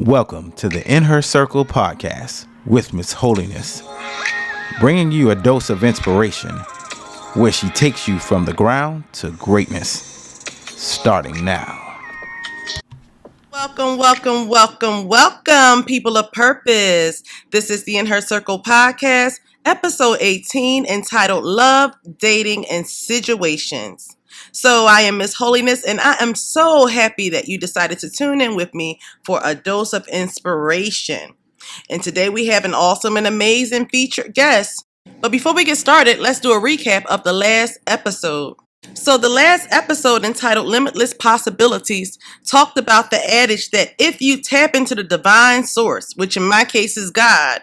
Welcome to the InHer Circle podcast with MsHoliness, bringing you a dose of inspiration where she takes you from the ground to greatness, starting now. Welcome, people of purpose. This is the InHer Circle podcast, episode 18, entitled Love, Dating, and Situations. So I am MsHoliness, and I am so happy that you decided to tune in with me for a dose of inspiration. And today we have an awesome and amazing featured guest. But before we get started, let's do a recap of the last episode. So the last episode, entitled Limitless Possibilities, talked about the adage that if you tap into the divine source, which in my case is God,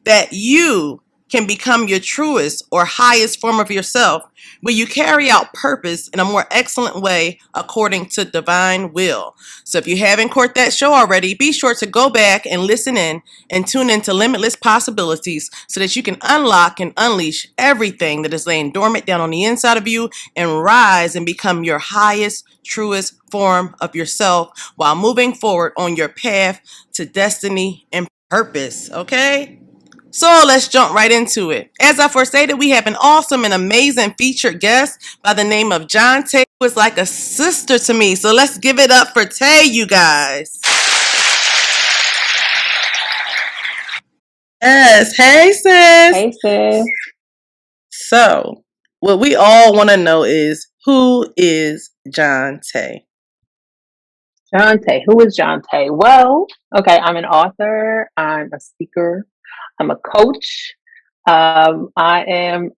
that you can become your truest or highest form of yourself, where you carry out purpose in a more excellent way according to divine will. So if you haven't caught that show already, be sure to go back and listen in and tune into Limitless Possibilities so that you can unlock and unleash everything that is laying dormant down on the inside of you and rise and become your highest, truest form of yourself while moving forward on your path to destiny and purpose, okay? So let's jump right into it. As I forestated, we have an awesome and amazing featured guest by the name of John Tay, who is like a sister to me. So let's give it up for Tay, you guys. Yes. Hey, sis. Hey, sis. So what we all want to know is, who is John Tay? John Tay. Who is John Tay? Well, okay, I'm an author. I'm a speaker. I'm a coach. I am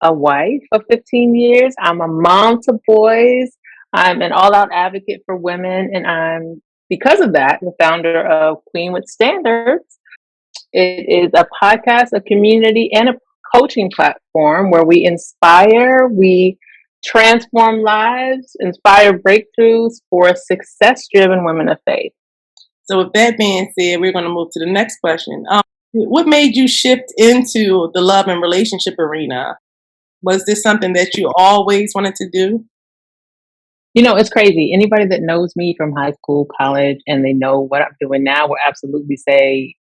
a wife of 15 years. I'm a mom to boys. I'm an all-out advocate for women, and I'm, because of that, the founder of Queen with Standards. It is a podcast, a community, and a coaching platform where we inspire, we transform lives, inspire breakthroughs for success-driven women of faith. So with that being said, we're going to move to the next question. What made you shift into the love and relationship arena? Was this something that you always wanted to do? You know, it's crazy. Anybody that knows me from high school, college, and they know what I'm doing now will absolutely say,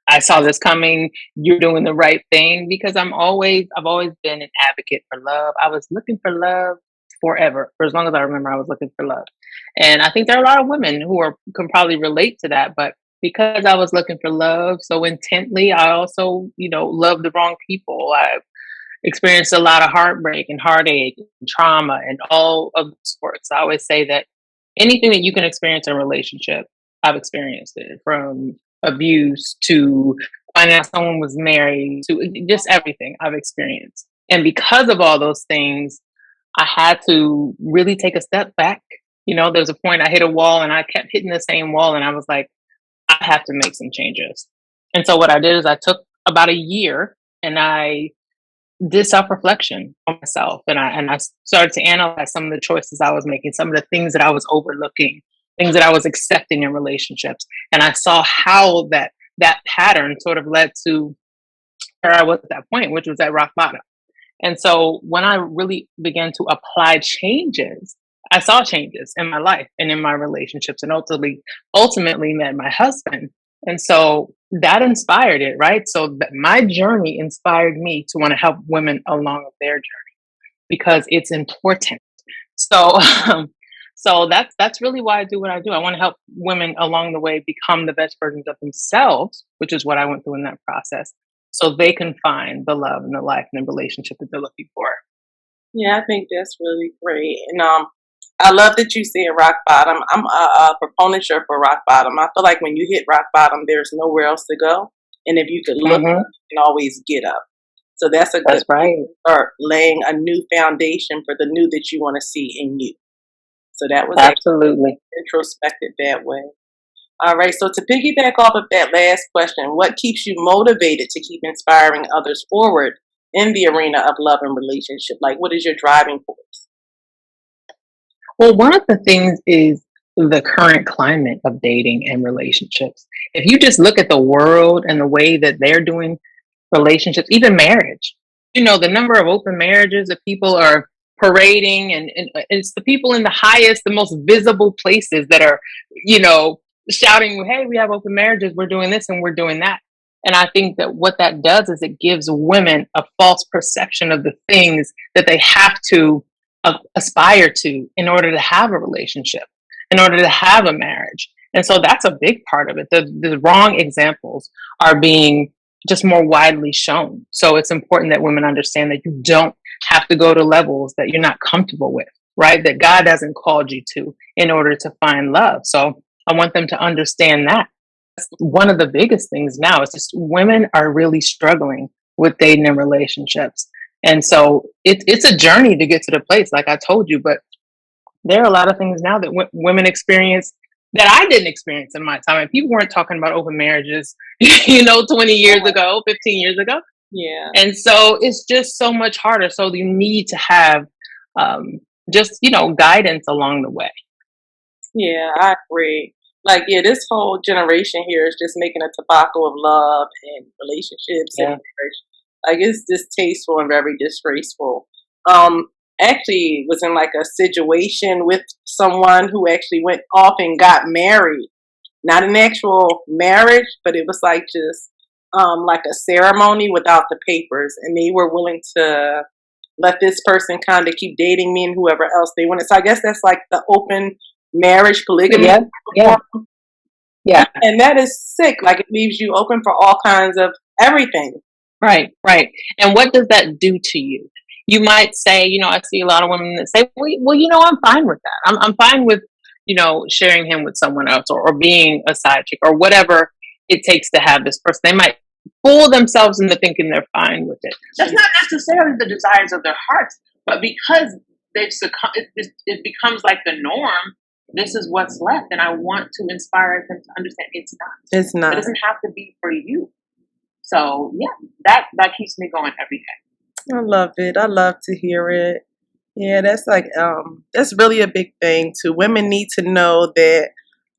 I saw this coming. You're doing the right thing, because I've always been an advocate for love. I was looking for love forever. For as long as I remember, I was looking for love. And I think there are a lot of women who can probably relate to that. But because I was looking for love so intently, I also, loved the wrong people. I experienced a lot of heartbreak and heartache and trauma and all of the sorts. I always say that anything that you can experience in a relationship, I've experienced it, from abuse to finding out someone was married to just everything I've experienced. And because of all those things, I had to really take a step back. There's a point I hit a wall and I kept hitting the same wall, and I was like, I have to make some changes. And so what I did is I took about a year and I did self-reflection on myself, and I started to analyze some of the choices I was making, some of the things that I was overlooking, things that I was accepting in relationships. And I saw how that pattern sort of led to where I was at that point, which was at rock bottom. And so when I really began to apply changes, I saw changes in my life and in my relationships, and ultimately met my husband. And so that inspired it, right? So my journey inspired me to want to help women along their journey, because it's important. So, so that's really why I do what I do. I want to help women along the way become the best versions of themselves, which is what I went through in that process, so they can find the love and the life and the relationship that they're looking for. Yeah, I think that's really great. And I love that you said rock bottom. I'm a proponent for rock bottom. I feel like when you hit rock bottom, there's nowhere else to go. And if you could look, you can always get up. So that's right. Start laying a new foundation for the new that you want to see in you. So that was absolutely introspective that way. All right. So to piggyback off of that last question, what keeps you motivated to keep inspiring others forward in the arena of love and relationship? Like, what is your driving force? Well, one of the things is the current climate of dating and relationships. If you just look at the world and the way that they're doing relationships, even marriage, the number of open marriages that people are parading, and it's the people in the highest, the most visible places that are, shouting, hey, we have open marriages, we're doing this and we're doing that. And I think that what that does is it gives women a false perception of the things that they have to aspire to in order to have a relationship, in order to have a marriage. And so that's a big part of it. The wrong examples are being just more widely shown. So it's important that women understand that you don't have to go to levels that you're not comfortable with, right? That God hasn't called you to in order to find love. So I want them to understand that. One of the biggest things now is just women are really struggling with dating and relationships. And so it's a journey to get to the place, like I told you, but there are a lot of things now that women experience that I didn't experience in my time. And people weren't talking about open marriages, 20 years ago, 15 years ago. Yeah. And so it's just so much harder. So you need to have just, guidance along the way. Yeah, I agree. Like, yeah, this whole generation here is just making a tobacco of love and relationships and marriage. Like, it's distasteful and very disgraceful. Actually was in like a situation with someone who actually went off and got married. Not an actual marriage, but it was like just like a ceremony without the papers, and they were willing to let this person kind of keep dating me and whoever else they wanted. So I guess that's like the open marriage polygamy. Yeah. And that is sick. Like, it leaves you open for all kinds of everything. Right. And what does that do to you? You might say, I see a lot of women that say, well, I'm fine with that. I'm fine with, sharing him with someone else or being a side chick or whatever it takes to have this person. They might fool themselves into thinking they're fine with it. That's not necessarily the desires of their hearts, but because they've succumbed, it becomes like the norm. This is what's left, and I want to inspire them to understand it's not. It's not. It doesn't have to be for you. So yeah, that keeps me going every day. I love it. I love to hear it. Yeah, that's like that's really a big thing too. Women need to know that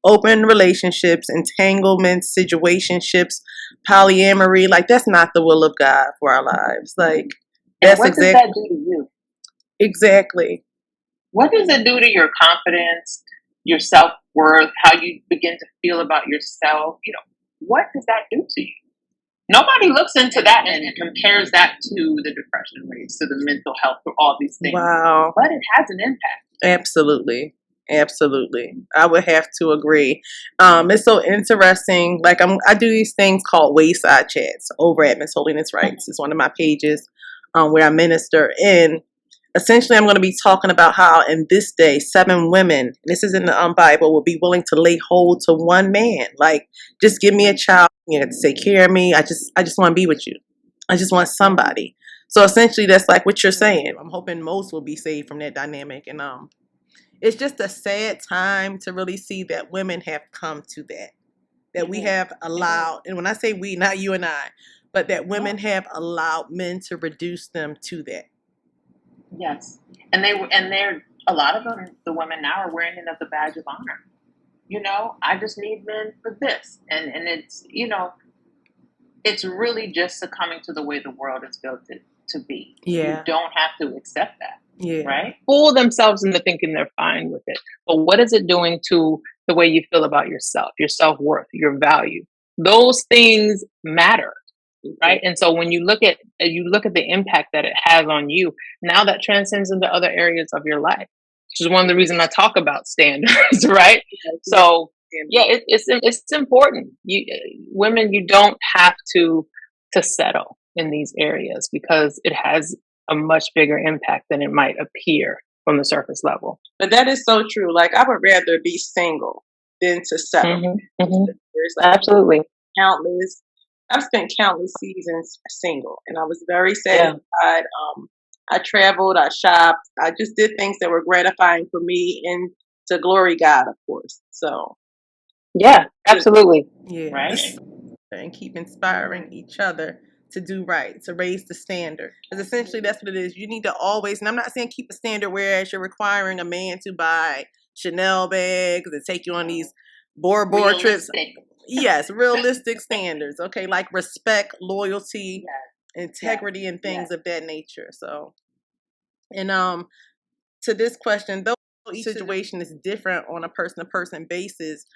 open relationships, entanglements, situationships, polyamory, like, that's not the will of God for our lives. Like, that's what does that do to you? Exactly. What does it do to your confidence, your self-worth, how you begin to feel about yourself? What does that do to you? Nobody looks into that and compares that to the depression rates, to the mental health, to all these things. Wow. But it has an impact. Absolutely. I would have to agree. It's so interesting. Like, I do these things called wayside chats over at MsHoliness Writes. It's one of my pages where I minister. And essentially, I'm going to be talking about how in this day, 7 women, this is in the Bible, will be willing to lay hold to one man. Like, just give me a child, to take care of me. I just want to be with you. I just want somebody. So essentially, that's like what you're saying. I'm hoping most will be saved from that dynamic. And it's just a sad time to really see that women have come to that we have allowed, and when I say we, not you and I, but that women have allowed men to reduce them to that. Yes, and they're a lot of them. The women now are wearing it as a badge of honor. I just need men for this, and it's it's really just succumbing to the way the world is built to be. Yeah, you don't have to accept that. Yeah, right. Fool themselves into thinking they're fine with it, but what is it doing to the way you feel about yourself, your self-worth, your value? Those things matter. Right. And so when you look at the impact that it has on you, now that transcends into other areas of your life, which is one of the reasons I talk about standards. Right. So it's important. Women, you don't have to settle in these areas because it has a much bigger impact than it might appear from the surface level. But that is so true. Like, I would rather be single than to settle. Absolutely. I've spent countless seasons single, and I was very satisfied. I traveled, I shopped, I just did things that were gratifying for me and to glory God, of course. So, yeah, absolutely. Yeah, right. And keep inspiring each other to do right, to raise the standard. Because essentially that's what it is. You need to always, and I'm not saying keep a standard whereas you're requiring a man to buy Chanel bags and take you on these Bora Bora trips. Yes, realistic standards. Okay, like respect, loyalty, integrity, and things of that nature. So, and to this question, though each situation is different on a person-to-person basis,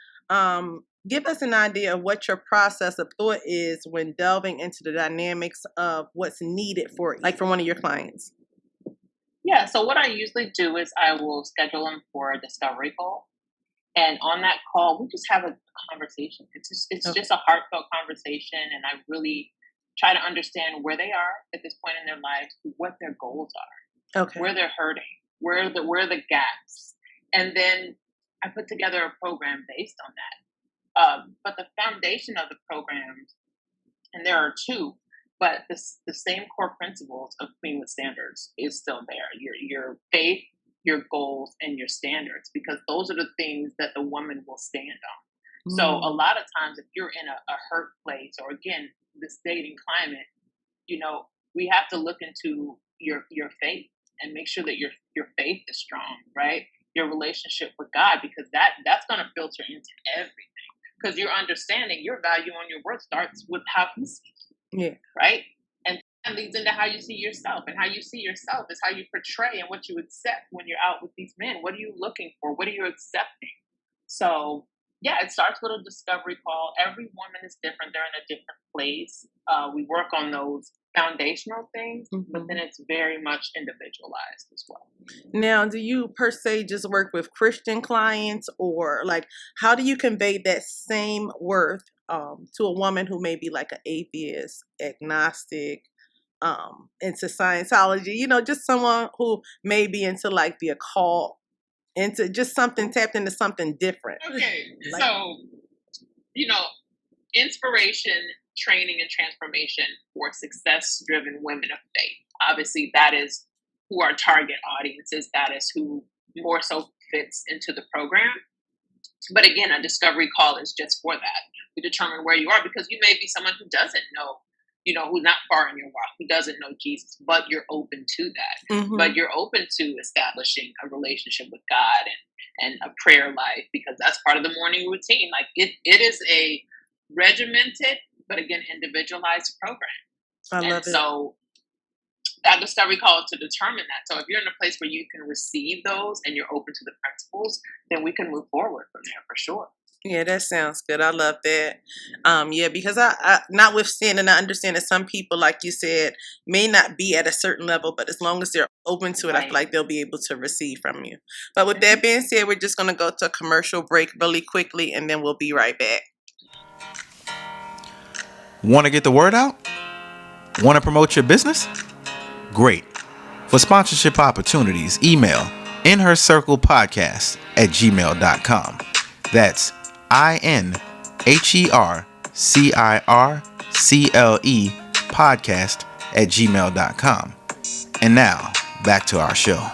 give us an idea of what your process of thought is when delving into the dynamics of what's needed for, like, for one of your clients. Yeah, so what I usually do is I will schedule them for a discovery call. And on that call, we just have a conversation. It's just a heartfelt conversation. And I really try to understand where they are at this point in their lives, what their goals are, where they're hurting, where are the gaps. And then I put together a program based on that. But the foundation of the programs, and there are two, but the same core principles of Queen with Standards is still there. Your faith, your goals, and your standards, because those are the things that the woman will stand on. So a lot of times if you're in a hurt place, or again, this dating climate, we have to look into your faith and make sure that your faith is strong, right? Your relationship with God, because that's going to filter into everything. Because your understanding, your value on your worth starts with how he sees you. Yeah. Right? And that leads into how you see yourself. And how you see yourself is how you portray and what you accept when you're out with these men. What are you looking for? What are you accepting? So, yeah, it starts with a discovery call. Every woman is different. They're in a different place. We work on those foundational things, but then it's very much individualized as well. Now, do you per se just work with Christian clients, or like how do you convey that same worth to a woman who may be like an atheist, agnostic, into Scientology, just someone who may be into like the occult, into just something tapped into something different? Okay, so, inspiration, training, and transformation for success-driven women of faith. Obviously, that is who our target audience is. That is who more so fits into the program. But again, a discovery call is just for that. We determine where you are, because you may be someone who doesn't know, who's not far in your walk, who doesn't know Jesus, but you're open to that. But you're open to establishing a relationship with God and a prayer life, because that's part of the morning routine. Like it is a regimented, but again, individualized program. I love it. So that discovery call is to determine that. So if you're in a place where you can receive those and you're open to the principles, then we can move forward from there for sure. Yeah, that sounds good. I love that. Because I notwithstanding, I understand that some people, like you said, may not be at a certain level, but as long as they're open to it, I feel like they'll be able to receive from you. But with that being said, we're just going to go to a commercial break really quickly, and then we'll be right back. Want to get the word out? Want to promote your business? Great. For sponsorship opportunities, email InHerCirclePodcast@gmail.com. That's InHerCircle podcast@gmail.com. And now, back to our show.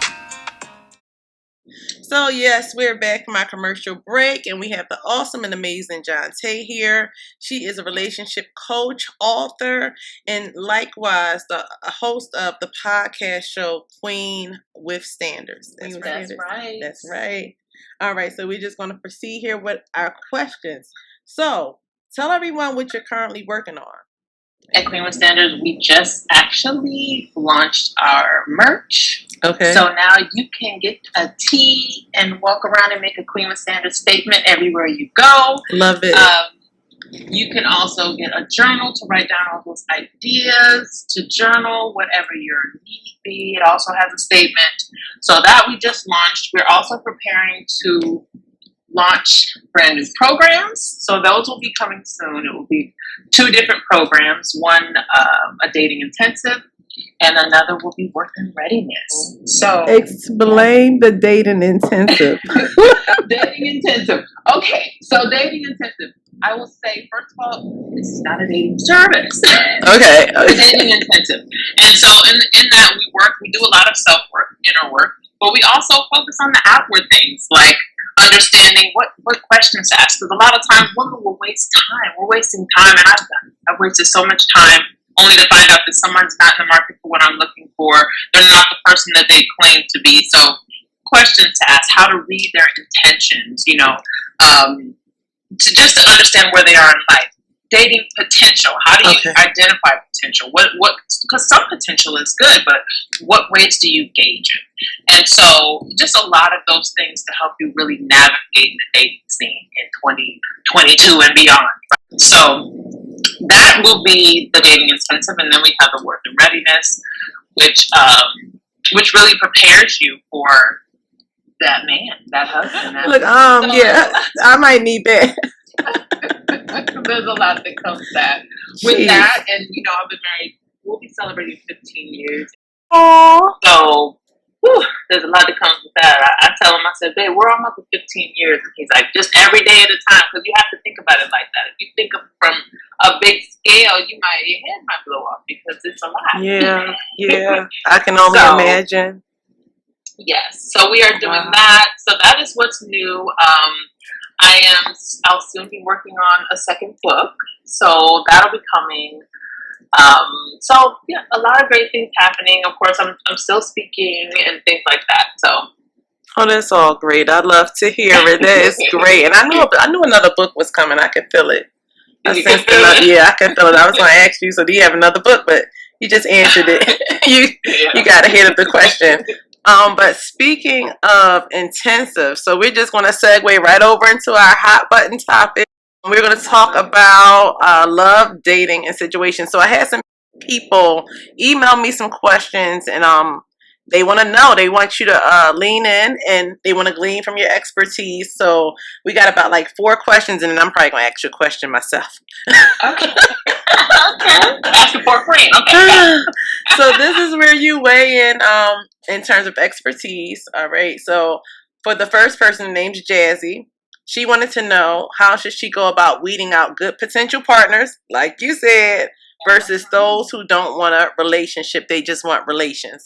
So yes, we're back from our commercial break, and we have the awesome and amazing Jonte here. She is a relationship coach, author, and likewise the host of the podcast show Queen with Standards. That's right. That's right. All right, so we're just going to proceed here with our questions. So tell everyone what you're currently working on. At Queen with Standards, we just actually launched our merch. Okay. So now you can get a tee and walk around and make a Queen with Standards statement everywhere you go. Love it. You can also get a journal to write down all those ideas, to journal whatever your need be. It also has a statement. So that we just launched. We're also preparing to launch brand new programs. So those will be coming soon. It will be 2 different programs. One, a dating intensive, and another will be work and readiness. So explain the dating intensive. Dating intensive. Okay, so dating intensive. I will say, first of all, this is not a dating service. Okay. It's dating intensive. And so in that we do a lot of self-work, inner work, but we also focus on the outward things, like understanding what questions to ask. Because a lot of times women will waste time. We're wasting time, and I've wasted so much time only to find out that someone's not in the market for what I'm looking for. They're not the person that they claim to be. So questions to ask, how to read their intentions, to just to understand where they are in life. Dating potential. How do you identify potential? What? Because some potential is good, but what ways do you gauge it? And so, just a lot of those things to help you really navigate the dating scene in 2022 and beyond. Right? So that will be the dating intensive, and then we have the work and readiness, which really prepares you for that man, that husband. Look, yeah, I might need that. There's a lot that comes that with Jeez. that, and I've been married. We'll be celebrating 15 years. Aww. So there's a lot that comes with that. I tell him, I said, babe, we're almost at 15 years, and he's like, just every day at a time, because you have to think about it like that. If you think of from a big scale, your head might blow off because it's a lot. Yeah. I can only imagine. Yes, so we are doing that. So that is what's new. I'll soon be working on a second book, so that'll be coming. So yeah, a lot of great things happening. Of course, I'm still speaking and things like that. So that's all great. I love to hear it. That is great. And I knew another book was coming. I could feel it. Yeah, I can feel it. I was going to ask you. So do you have another book? But you just answered it. You got ahead of the question. But speaking of intensive, so we're just going to segue right over into our hot button topic. We're going to talk about love, dating, and situations. So I had some people email me some questions, and they want to know. They want you to lean in, and they want to glean from your expertise. So we got about like 4 questions, and then I'm probably going to ask you a question myself. Okay. Ask you for free. Okay. So this is where you weigh in terms of expertise. All right. So for the first person, name's Jazzy. She wanted to know, how should she go about weeding out good potential partners, like you said, versus those who don't want a relationship. They just want relations,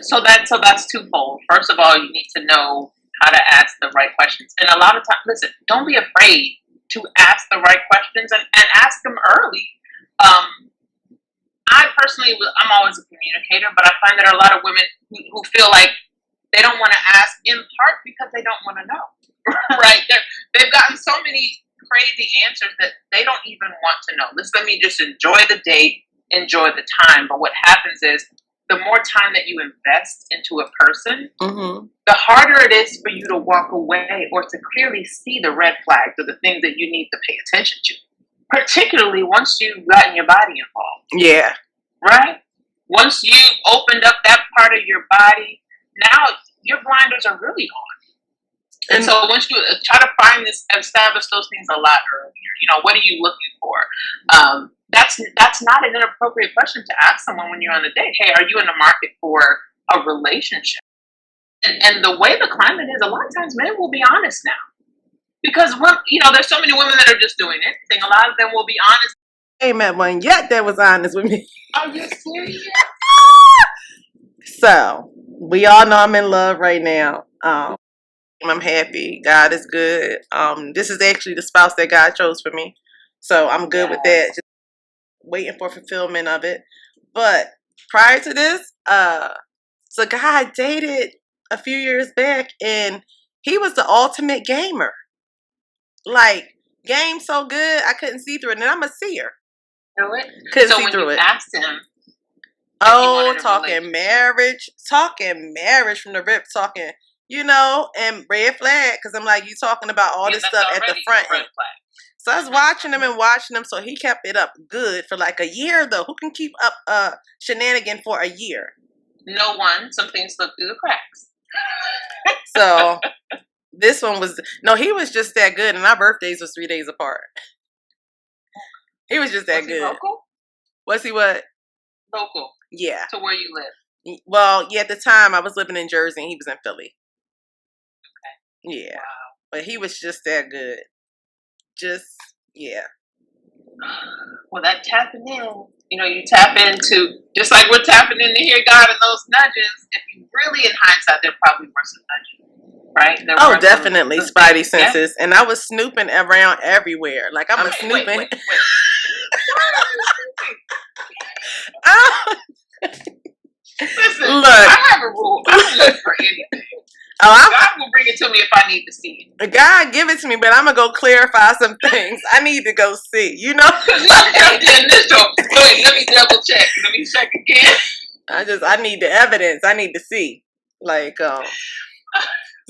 So that's twofold. First of all, you need to know how to ask the right questions. And a lot of times, listen, don't be afraid to ask the right questions and ask them early. I personally, I'm always a communicator, but I find that there are a lot of women who feel like they don't want to ask, in part because they don't want to know, right? They've gotten so many crazy answers that they don't even want to know. Let me just enjoy the date, enjoy the time. But what happens is, the more time that you invest into a person, the harder it is for you to walk away or to clearly see the red flags or the things that you need to pay attention to, particularly once you've gotten your body involved. Yeah. Right? Once you've opened up that part of your body, now your blinders are really on. And so once you try to establish those things a lot earlier, what are you looking for? That's not an inappropriate question to ask someone when you're on a date. Hey, are you in the market for a relationship? And the way the climate is, a lot of times men will be honest now. Because, there's so many women that are just doing anything. A lot of them will be honest. I ain't met one yet that was honest with me. Are you serious? So, we all know I'm in love right now. I'm happy. God is good. This is actually the spouse that God chose for me. So, I'm good with that. Just waiting for fulfillment of it. But prior to this, so guy I dated a few years back, and he was the ultimate gamer. Like, game so good, I couldn't see through it, and I'm a seer. Through it? Couldn't so see when through you it. asked him, talking marriage from the rip, talking, and red flag, because I'm like, you talking about all this stuff at the front end. So I was watching him, so he kept it up good for like a year, though. Who can keep up shenanigan for a year? No one. Some things slip through the cracks. So this one he was just that good, and our birthdays was 3 days apart. He was just that was good. He local? Was he what? Local. Yeah. To where you live. Well, yeah, at the time I was living in Jersey and he was in Philly. Okay. Yeah. Wow. But he was just that good. Yeah. Well, that tapping in, you tap into, just like we're tapping in to hear God in those nudges. If you really, in hindsight, there probably were some nudges, right? Definitely, spidey senses. Yeah. And I was snooping around everywhere. Like, I'm snooping. Wait. Listen, look, I have a rule. I don't look for anything. God will bring it to me if I need to see it. God give it to me, but I'm gonna go clarify some things. I need to go see. Wait, let me double check. Let me check again. I need the evidence. I need to see. Like,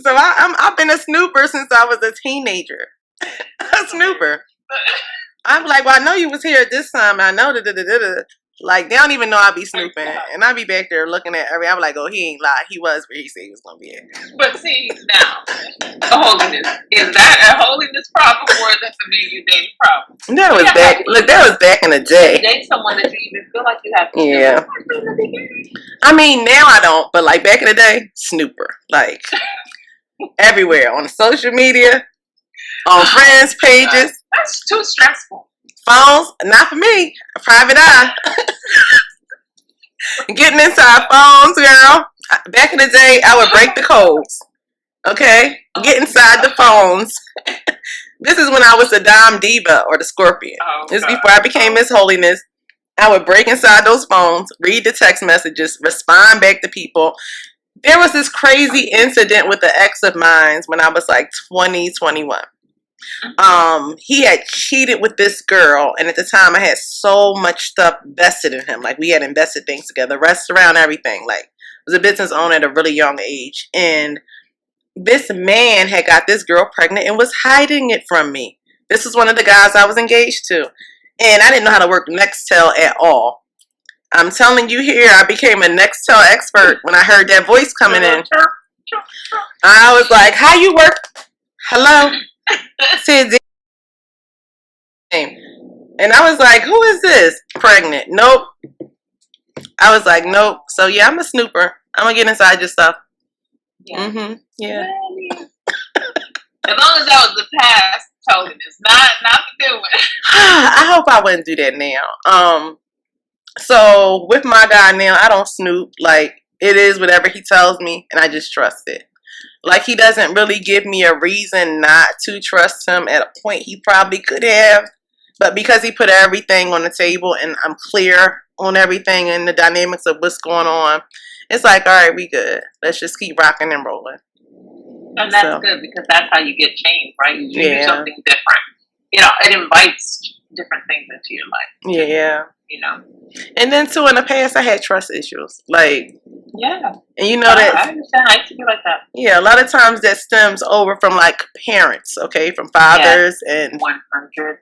So I've been a snooper since I was a teenager. A snooper. I'm like, well, I know you was here at this time. I know that. Like, they don't even know I be snooping. And I be back there looking at I'm like, oh, he ain't lied. He was where he said he was going to be at. But see, now, holiness. Is that a holiness problem or is that the man you dating problem? That was back. Look, that was back in the day. Date someone that you even feel like you have to Yeah. I mean, now I don't. But, like, back in the day, snooper. Like, everywhere. On social media. On friends' pages. That's too stressful. Phones, not for me. A private eye. Getting inside phones, girl. Back in the day, I would break the codes. Okay? Get inside the phones. This is when I was the Dom Diva or the Scorpion. This is before I became MsHoliness. I would break inside those phones, read the text messages, respond back to people. There was this crazy incident with an ex of mine when I was like 20, 21. He had cheated with this girl, and at the time I had so much stuff vested in him. Like, we had invested things together, restaurant, everything. Like, I was a business owner at a really young age, and this man had got this girl pregnant and was hiding it from me. This was one of the guys I was engaged to, and I didn't know how to work Nextel at all. I'm telling you here, I became a Nextel expert when I heard that voice coming in. I was like, how you work? Hello? Said name. And I was like, who is this? Pregnant. Nope. I was like, nope. So yeah, I'm a snooper. I'm gonna get inside your stuff. Yeah. Mm-hmm. Yeah. As long as that was the past, holiness, not the new one. I hope I wouldn't do that now. So with my guy now, I don't snoop. Like, it is whatever he tells me, and I just trust it. Like, he doesn't really give me a reason not to trust him at a point he probably could have. But because he put everything on the table and I'm clear on everything and the dynamics of what's going on, it's like, all right, we good. Let's just keep rocking and rolling. And that's good because that's how you get change, right? You do something different. You know, it invites different things into your life. Yeah. You know. And then too, in the past, I had trust issues. Like, yeah. And you know that. I understand. I used to be like that. Yeah, a lot of times that stems over from like parents, okay, from fathers and 100%.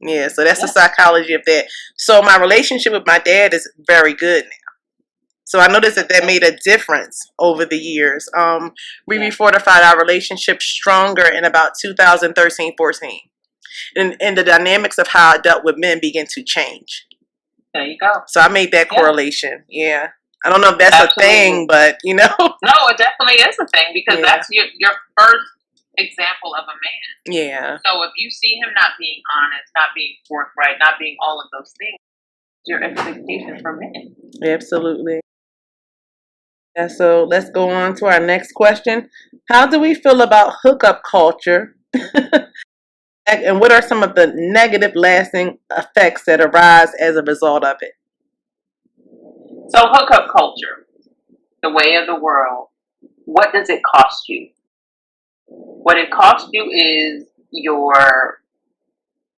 Yeah, so that's the psychology of that. So my relationship with my dad is very good now. So I noticed that made a difference over the years. We refortified our relationship stronger in about 2013-14. And the dynamics of how I dealt with men began to change. There you go. So I made that correlation. Yeah. I don't know if that's a thing, but you know. No, it definitely is a thing because that's your first example of a man. Yeah. So if you see him not being honest, not being forthright, not being all of those things, your expectation for men. Absolutely. Yeah, so let's go on to our next question. How do we feel about hookup culture? And what are some of the negative lasting effects that arise as a result of it? So hookup culture, the way of the world, what does it cost you? What it costs you is your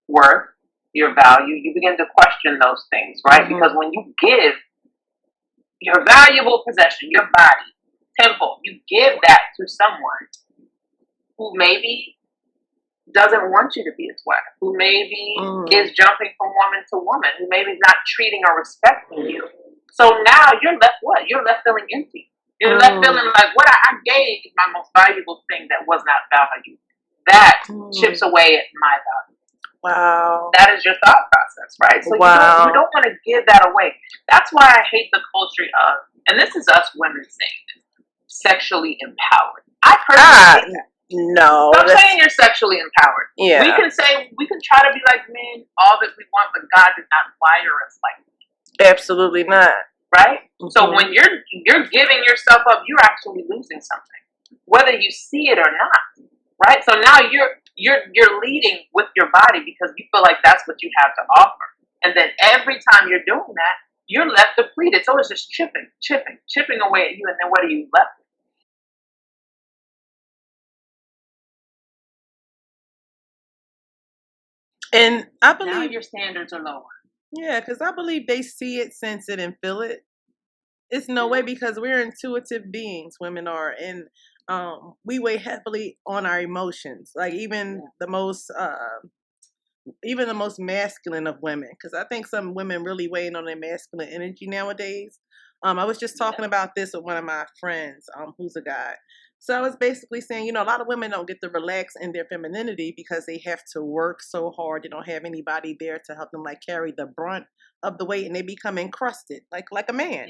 worth, your value. You begin to question those things, right? Mm-hmm. Because when you give your valuable possession, your body, temple, you give that to someone who maybe doesn't want you to be his wife, who maybe is jumping from woman to woman, who maybe is not treating or respecting you. So now you're left what? You're left feeling empty. You're left feeling like what I gave is my most valuable thing that was not valued. That chips away at my value. Wow. That is your thought process, right? So you don't want to give that away. That's why I hate the culture of, and this is us women saying this, sexually empowered. I personally hate that. No. I'm saying you're sexually empowered. Yeah. We can try to be like men all that we want, but God did not wire us like that. Absolutely not. Right? Mm-hmm. So when you're giving yourself up, you're actually losing something. Whether you see it or not. Right? So now you're leading with your body because you feel like that's what you have to offer. And then every time you're doing that, you're left depleted. So it's just chipping away at you, and then what are you left with? And I believe now your standards are lower. Yeah, because I believe they see it, sense it, and feel it. It's no way because we're intuitive beings, women are. And we weigh heavily on our emotions. Like even the most masculine of women, because I think some women really weighing on their masculine energy nowadays. I was just talking about this with one of my friends, who's a guy. So I was basically saying, a lot of women don't get to relax in their femininity because they have to work so hard. They don't have anybody there to help them like carry the brunt of the weight, and they become encrusted like a man.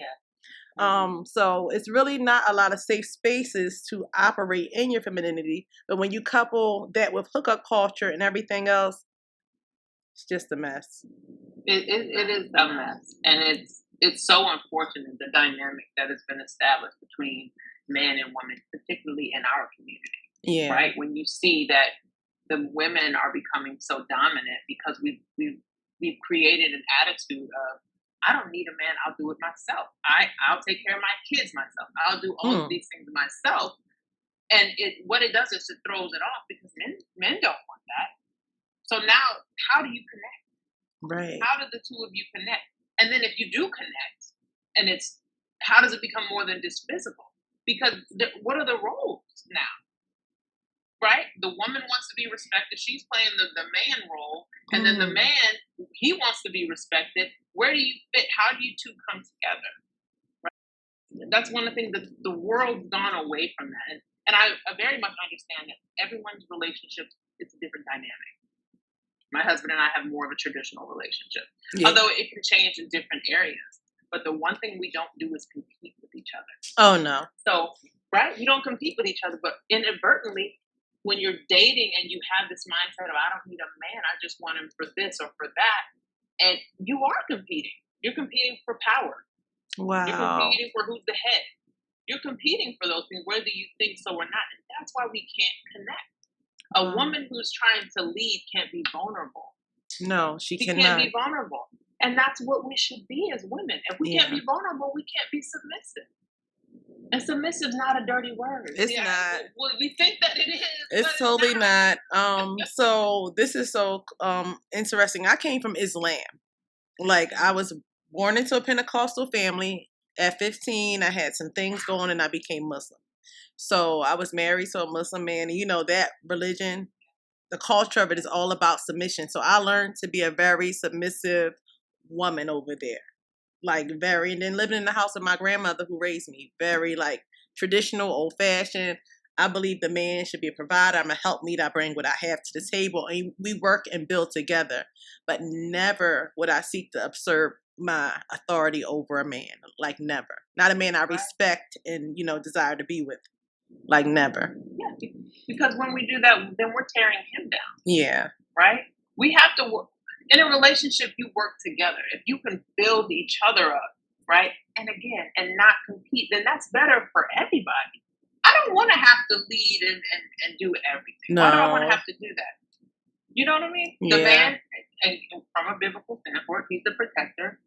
So it's really not a lot of safe spaces to operate in your femininity. But when you couple that with hookup culture and everything else, it's just a mess. It is a mess, and it's so unfortunate the dynamic that has been established between man and woman, particularly in our community. Yeah. Right, when you see that the women are becoming so dominant because we've created an attitude of, I don't need a man, I'll do it myself. I'll take care of my kids myself. I'll do all of these things myself. And what it does is it throws it off because men don't want that. So now, how do you connect? Right. How do the two of you connect? And then if you do connect, and how does it become more than just physical? Because what are the roles now? Right? The woman wants to be respected. She's playing the man role. And then the man, he wants to be respected. Where do you fit? How do you two come together? Right? That's one of the things that the world's gone away from that. And I very much understand that everyone's relationship is a different dynamic. My husband and I have more of a traditional relationship, although it can change in different areas. But the one thing we don't do is compete with each other. Oh, no. So, right, you don't compete with each other, but inadvertently, when you're dating and you have this mindset of, I don't need a man, I just want him for this or for that, and you are competing. You're competing for power. Wow. You're competing for who's the head. You're competing for those things, whether you think so or not. And that's why we can't connect. A woman who's trying to lead can't be vulnerable. No, she cannot. Can't be vulnerable. And that's what we should be as women. If we can't be vulnerable, we can't be submissive. And submissive is not a dirty word. It's not. Well, we think that it is. It's totally not. So this is so interesting. I came from Islam. Like, I was born into a Pentecostal family. At 15, I had some things going and I became Muslim. So I was married to a Muslim man, and that religion, the culture of it is all about submission. So I learned to be a very submissive woman over there. Like, very, and then living in the house of my grandmother who raised me, very like traditional, old fashioned. I believe the man should be a provider. I'm a helpmeet. I bring what I have to the table, and we work and build together. But never would I seek to usurp my authority over a man. Like, never. Not a man I respect and desire to be with. Like, never. Yeah, because when we do that, then we're tearing him down. Yeah. Right? We have to work. In a relationship, you work together. If you can build each other up, right? And again, and not compete, then that's better for everybody. I don't want to have to lead and do everything. No. Why do I want to have to do that? You know what I mean? The man, and from a biblical standpoint, he's the protector.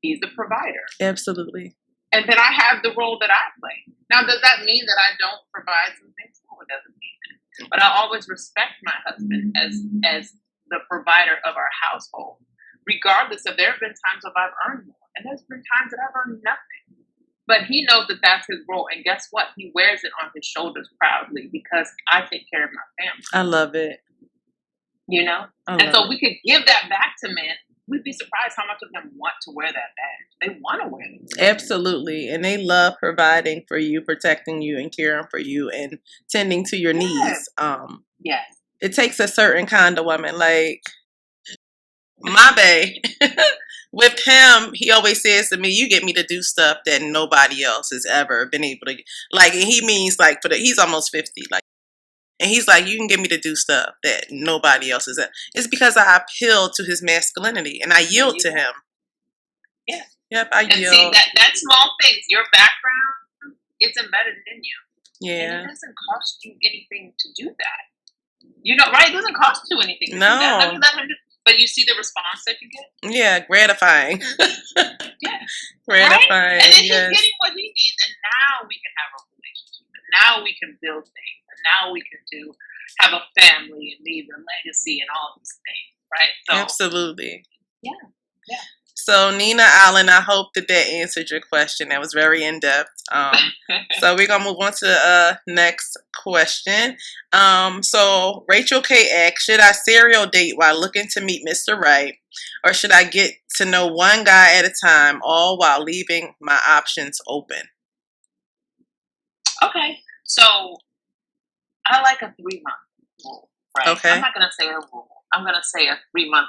He's the provider. Absolutely. And then I have the role that I play. Now, does that mean that I don't provide some things? No, it doesn't mean that. But I always respect my husband as the provider of our household, regardless of, there have been times when I've earned more, and there's been times that I've earned nothing. But he knows that that's his role, and guess what? He wears it on his shoulders proudly because I take care of my family. I love it. So we could give that back to men. We'd be surprised how much of them want to wear that badge. They want to wear it. Absolutely. And they love providing for you, protecting you, and caring for you, and tending to your needs. Yes. It takes a certain kind of woman. Like, my bae, with him, he always says to me, you get me to do stuff that nobody else has ever been able to. Like, and he means like, he's almost 50. Like, and he's like, you can get me to do stuff that nobody else is. It's because I appeal to his masculinity and I yield to him. Yeah. Yep, I yield. See, that small things, your background, it's embedded in you. Yeah. And it doesn't cost you anything to do that. Right? It doesn't cost you anything to do that. But you see the response that you get? Yeah, gratifying. Yeah. Gratifying. Right? And then he's getting what he needs, and now we can have a relationship. And now we can build things. And now we can have a family and leave a legacy and all these things. Right? So, absolutely. Yeah. So Nina Allen, I hope that answered your question. That was very in depth. So we're gonna move on to the next question. So Rachel K asks, should I serial date while looking to meet Mr. Right, or should I get to know one guy at a time, all while leaving my options open? Okay, so I like a 3-month rule, right? Okay. I'm not gonna say a rule. I'm gonna say a 3-month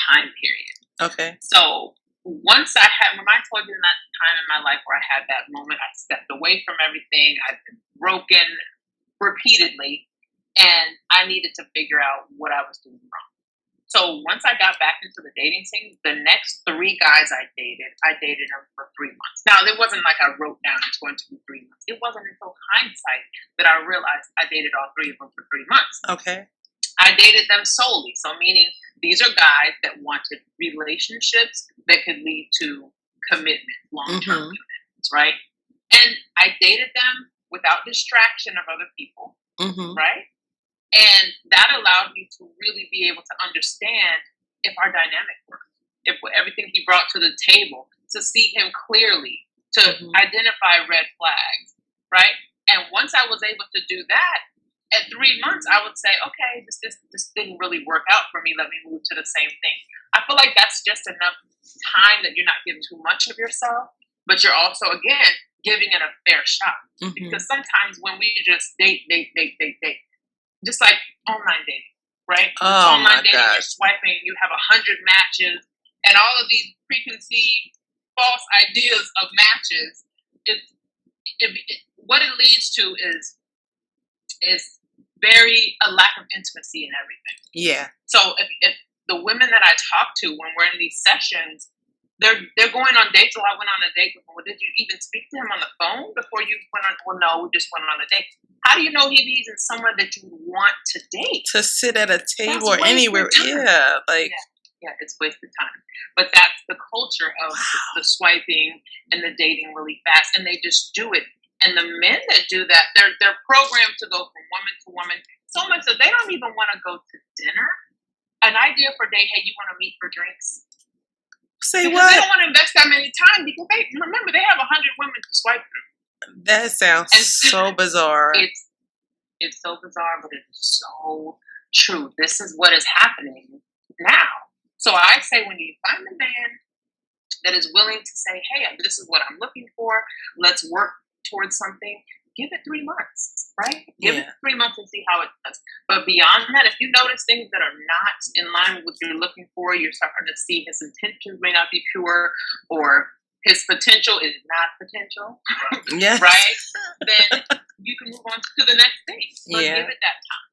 time period. Okay. So when I told you in that time in my life where I had that moment, I stepped away from everything. I've been broken repeatedly, and I needed to figure out what I was doing wrong. So once I got back into the dating scene, the next 3 guys I dated them for 3 months. Now, it wasn't like I wrote down it's going to be 3 months. It wasn't until hindsight that I realized I dated all 3 of them for 3 months. Okay. I dated them solely. So meaning these are guys that wanted relationships that could lead to commitment, long-term commitments, right? And I dated them without distraction of other people, right? And that allowed me to really be able to understand if our dynamic worked, if everything he brought to the table, to see him clearly, to identify red flags, right? And once I was able to do that, at 3 months, I would say, okay, this didn't really work out for me. Let me move to the same thing. I feel like that's just enough time that you're not giving too much of yourself, but you're also, again, giving it a fair shot. Because sometimes when we just date, just like online dating, right? Oh online dating, God. you're swiping, you have 100 matches, and all of these preconceived false ideas of matches. What it leads to is a lack of intimacy in everything. Yeah. So if the women that I talk to when we're in these sessions, they're going on dates. So I went on a date with him. Well, did you even speak to him on the phone before you went on? Well, no, we just went on a date. How do you know he's even someone that you want to date? To sit at a table or anywhere. Yeah. It's wasted time. But that's the culture of the swiping and the dating really fast, and they just do it. And the men that do that, they're programmed to go from woman to woman, so much that they don't even want to go to dinner. An idea for a date, hey, you want to meet for drinks? Say because what? They don't want to invest that many time because they have 100 women to swipe through. That sounds so bizarre. It's so bizarre, but it's so true. This is what is happening now. So I say when you find a man that is willing to say, hey, this is what I'm looking for, let's work towards something, give it 3 months, right? Give it 3 months and see how it does. But beyond that, if you notice things that are not in line with what you're looking for, you're starting to see his intentions may not be pure, or his potential is not potential, right? Then you can move on to the next thing. But give it that time.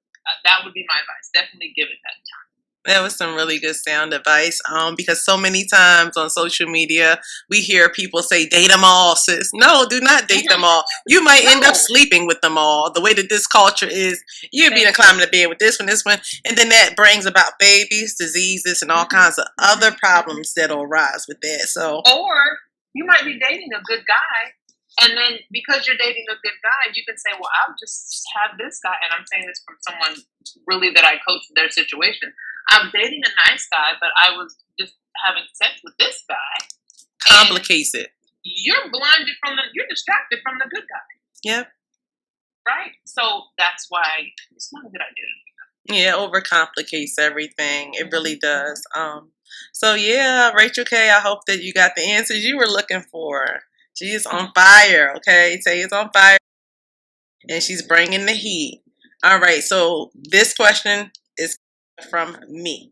That would be my advice. Definitely give it that time. That was some really good sound advice. Because so many times on social media, we hear people say, date them all, sis. No, do not date them all. You might end up sleeping with them all. The way that this culture is, you'll be climbing the bed with this one, and then that brings about babies, diseases, and all kinds of other problems that'll arise with that. So, or you might be dating a good guy, and then because you're dating a good guy, you can say, well, I'll just have this guy. And I'm saying this from someone really that I coach their situation. I'm dating a nice guy, but I was just having sex with this guy. Complicates it. You're you're distracted from the good guy. Yep. Right? So that's why it's not a good idea. Yeah, overcomplicates everything. It really does. So yeah, Rachel K, I hope that you got the answers you were looking for. She is on fire, okay? Tay is on fire. And she's bringing the heat. All right, so this question is from me.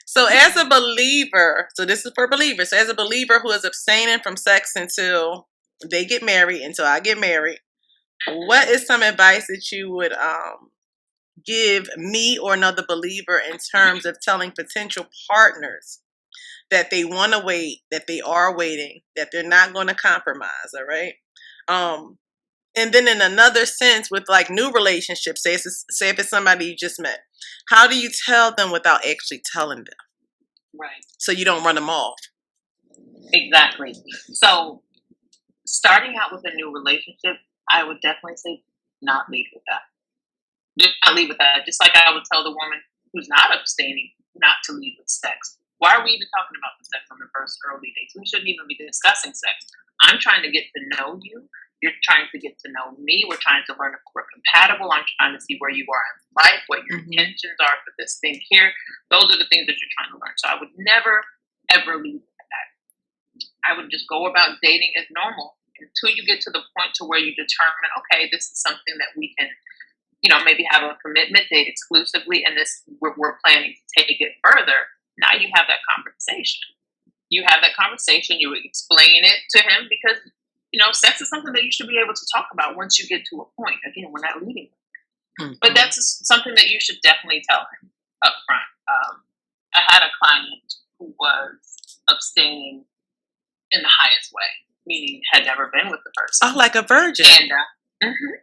So as a believer, so this is for believers. So as a believer who is abstaining from sex until they get married, until I get married, what is some advice that you would give me or another believer in terms of telling potential partners that they want to wait, that they are waiting, that they're not going to compromise, all right? And then in another sense, with like new relationships, say if it's somebody you just met, how do you tell them without actually telling them? Right. So you don't run them off. Exactly. So starting out with a new relationship, I would definitely say not lead with that. Just not lead with that. Just like I would tell the woman who's not abstaining, not to lead with sex. Why are we even talking about the sex on the first early dates? We shouldn't even be discussing sex. I'm trying to get to know you. You're trying to get to know me. We're trying to learn if we're compatible. I'm trying to see where you are in life, what your intentions are for this thing here. Those are the things that you're trying to learn. So I would never, ever leave with that. I would just go about dating as normal until you get to the point to where you determine, okay, this is something that we can, maybe have a commitment, date exclusively, and this we're planning to take it further. Now you have that conversation. You have that conversation. You explain it to him because, sex is something that you should be able to talk about once you get to a point. Again, we're not leading. But that's something that you should definitely tell him up front. I had a client who was abstaining in the highest way, meaning had never been with the person. Oh, like a virgin. And,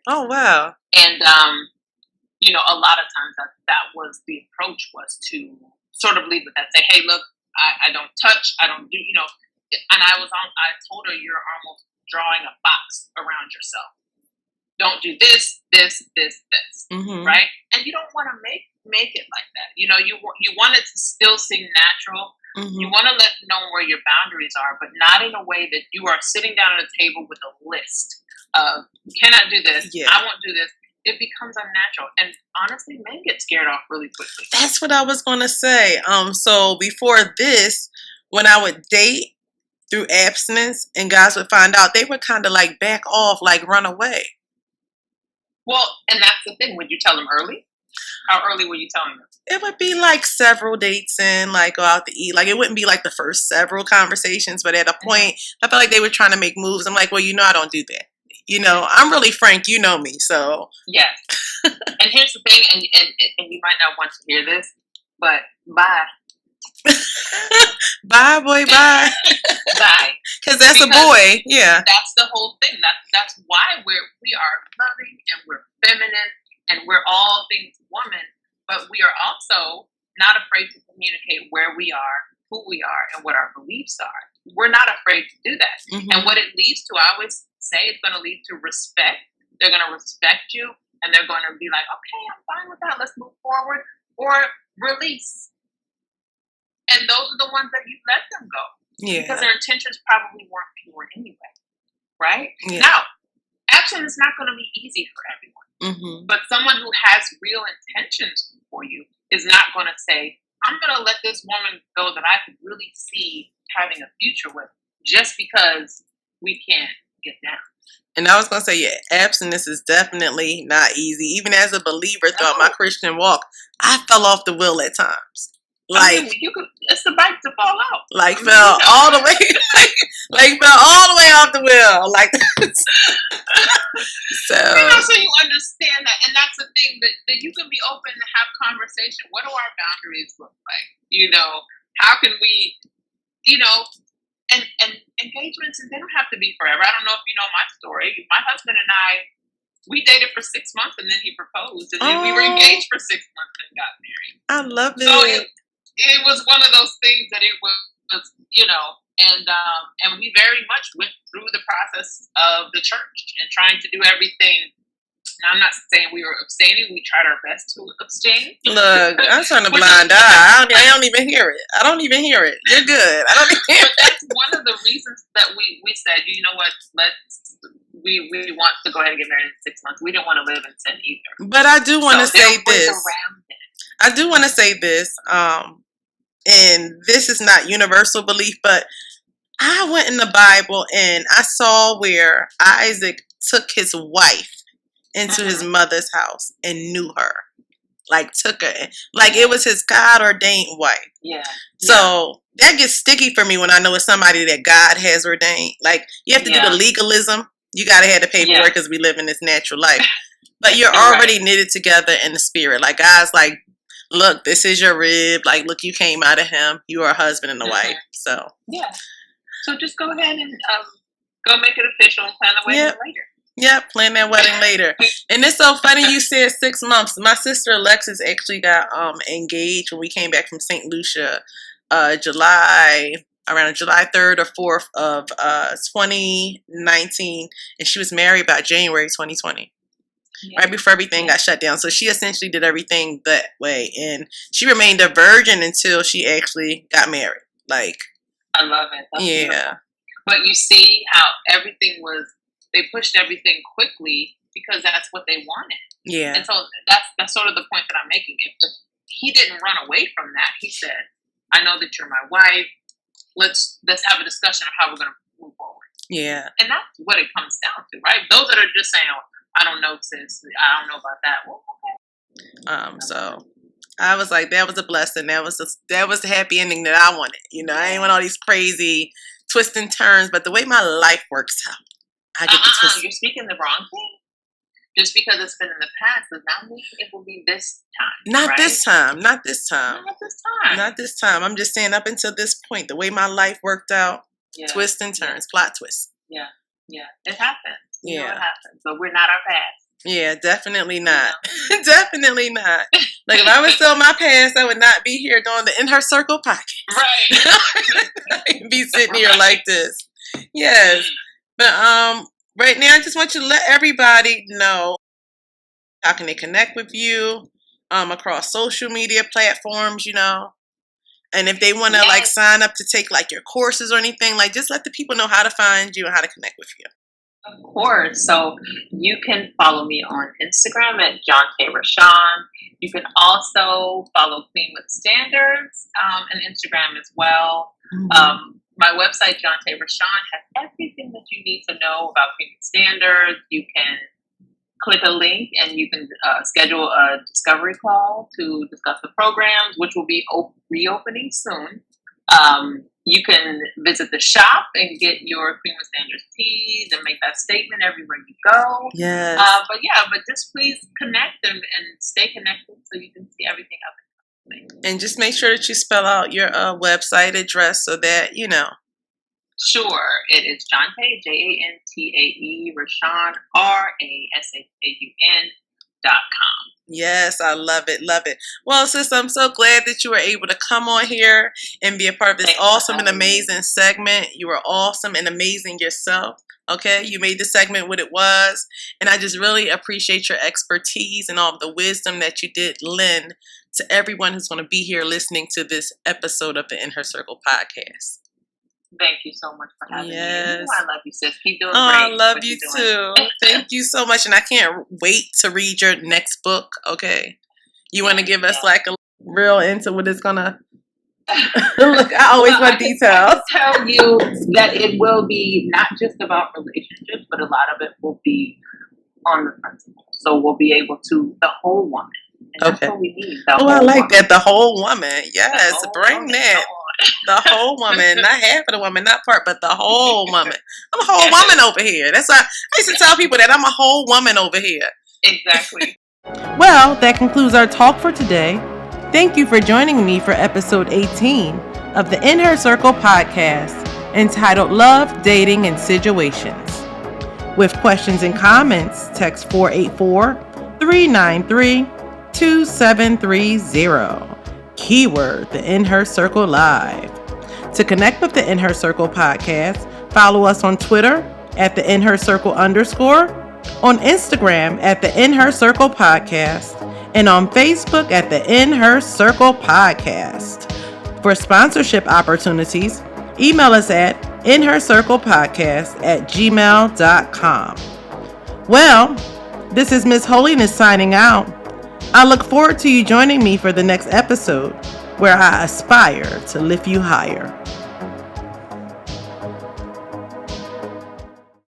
oh, wow. And, a lot of times that was the approach, was to sort of leave with that, say, hey, look, I don't touch, I don't do, and I told her, you're almost drawing a box around yourself. Don't do this, right? And you don't want to make it like that. You want it to still seem natural. You want to let know where your boundaries are, but not in a way that you are sitting down at a table with a list of, you cannot do this, I won't do this. It becomes unnatural. And honestly, men get scared off really quickly. That's what I was going to say. So before this, when I would date through abstinence and guys would find out, they would kind of like back off, like run away. Well, and that's the thing. Would you tell them early? How early were you telling them? It would be like several dates in, like go out to eat. Like it wouldn't be like the first several conversations, but at a point, I felt like they were trying to make moves. I'm like, well, I don't do that. I'm really frank. You know me, so. Yes. And here's the thing, and you might not want to hear this, but bye. Bye, boy, bye. Bye. Because that's a boy. Yeah. That's the whole thing. That's why we are loving and we're feminine and we're all things woman, but we are also not afraid to communicate where we are, who we are, and what our beliefs are. We're not afraid to do that. And what it leads to, I always say, it's going to lead to respect. They're going to respect you, and they're going to be like, okay, I'm fine with that. Let's move forward. Or release. And those are the ones that you let them go. Yeah. Because their intentions probably weren't pure anyway. Right? Yeah. Now, action is not going to be easy for everyone. But someone who has real intentions for you is not going to say, I'm going to let this woman go that I could really see having a future with just because we can't get down. And I was going to say, abstinence is definitely not easy. Even as a believer throughout my Christian walk, I fell off the wheel at times. It's the bike to fall out. Fell all the way, fell all the way off the wheel. So. So you understand that. And that's the thing, that you can be open to have conversation. What do our boundaries look like? How can we, and engagements, and they don't have to be forever. I don't know if you know my story. My husband and I, we dated for 6 months and then he proposed. And then we were engaged for 6 months and got married. I love it. So it was one of those things that it was, and we very much went through the process of the church and trying to do everything. Now, I'm not saying we were abstaining. We tried our best to abstain. Look, I'm trying to blind eye. I don't even hear it. I don't even hear it. You're good. I don't even hear it. But that's one of the reasons that we said, you know what, we want to go ahead and get married in 6 months. We didn't want to live in sin either. But I do want to say this. I do want to say this. And this is not universal belief, but I went in the Bible and I saw where Isaac took his wife into his mother's house and knew her. Took her. It was his God-ordained wife. Yeah. So that gets sticky for me when I know it's somebody that God has ordained. You have to do the legalism. You got to have the paperwork because we live in this natural life. But you're already knitted together in the spirit. God's look, this is your rib. Look, you came out of him. You are a husband and a wife. So. Yeah. So just go ahead and go make it official and plan the wedding later. Yep, plan that wedding later. And it's so funny you said 6 months. My sister Alexis actually got engaged when we came back from St. Lucia, around July 3rd or 4th of 2019, and she was married by January 2020. right before everything got shut down. So she essentially did everything that way, and she remained a virgin until she actually got married. Like, I love it. That's yeah. beautiful. But you see how they pushed everything quickly because that's what they wanted. Yeah. And so that's sort of the point that I'm making. If he didn't run away from that, he said, I know that you're my wife. Let's have a discussion of how we're going to move forward. Yeah. And that's what it comes down to, right? Those that are just saying, oh, I don't know, sis, I don't know about that. Well, okay. So I was like, that was a blessing. That was the happy ending that I wanted. You know, I ain't want all these crazy twists and turns, but the way my life works out, I get the twist. You're speaking the wrong thing. Just because it's been in the past does not mean it will be this time. Not right? this time. Not this time. Not this time. Not this time. I'm just saying up until this point, the way my life worked out, twists and turns, plot twists. Yeah. Yeah. It happens. Yeah. It happens. But we're not our past. Yeah, definitely not. Definitely not. Like, if I was still my past, I would not be here doing the InHer Circle podcast. Right. I'd be sitting here like this. Yes. But right now, I just want you to let everybody know how can they connect with you across social media platforms, you know. And if they want to like sign up to take like your courses or anything, like just let the people know how to find you and how to connect with you. Of course. So you can follow me on Instagram at John K. Rashawn. You can also follow Queen with Standards and Instagram as well. Mm-hmm. My website, John K. Rashawn, has everything that you need to know about Queen with Standards. You can click a link and you can schedule a discovery call to discuss the programs, which will be reopening soon. You can visit the shop and get your Queen with Standards tees and make that statement everywhere you go. Yes. But just please connect and stay connected so you can see everything up. And just make sure that you spell out your website address so that, you know. Sure. It is Jontae, Jantae, Rashawn, RASHAUN.com. Yes, I love it. Love it. Well, sis, I'm so glad that you were able to come on here and be a part of this awesome and amazing segment. You were awesome and amazing yourself. Okay, you made the segment what it was. And I just really appreciate your expertise and all of the wisdom that you did lend to everyone who's going to be here listening to this episode of the InHer Circle podcast. Thank you so much for having me. I love you, sis. Keep doing great. I love you too. Thank you so much. And I can't wait to read your next book. Okay. You want to give us like a real into what it's going to look? I always want details. I can tell you that it will be not just about relationships, but a lot of it will be on the principle. So we'll be able to, the whole woman. And that's what we need. I like that. The whole woman. Yes. Bring that. The whole woman, not half of the woman, not part, but the whole woman. I'm a whole woman over here. That's why I used to tell people that I'm a whole woman over here. Exactly. Well, that concludes our talk for today. Thank you for joining me for episode 18 of the InHer Circle podcast entitled Love, Dating, and Situations. With questions and comments, text 484-393-2730. Keyword, the InHer Circle Live. To connect with the InHer Circle podcast, follow us on Twitter at the InHer Circle _, on Instagram at the InHer Circle podcast, and on Facebook at the InHer Circle podcast. For sponsorship opportunities, email us at inhercirclepodcast@gmail.com. Well, this is MsHoliness signing out. I look forward to you joining me for the next episode where I aspire to lift you higher.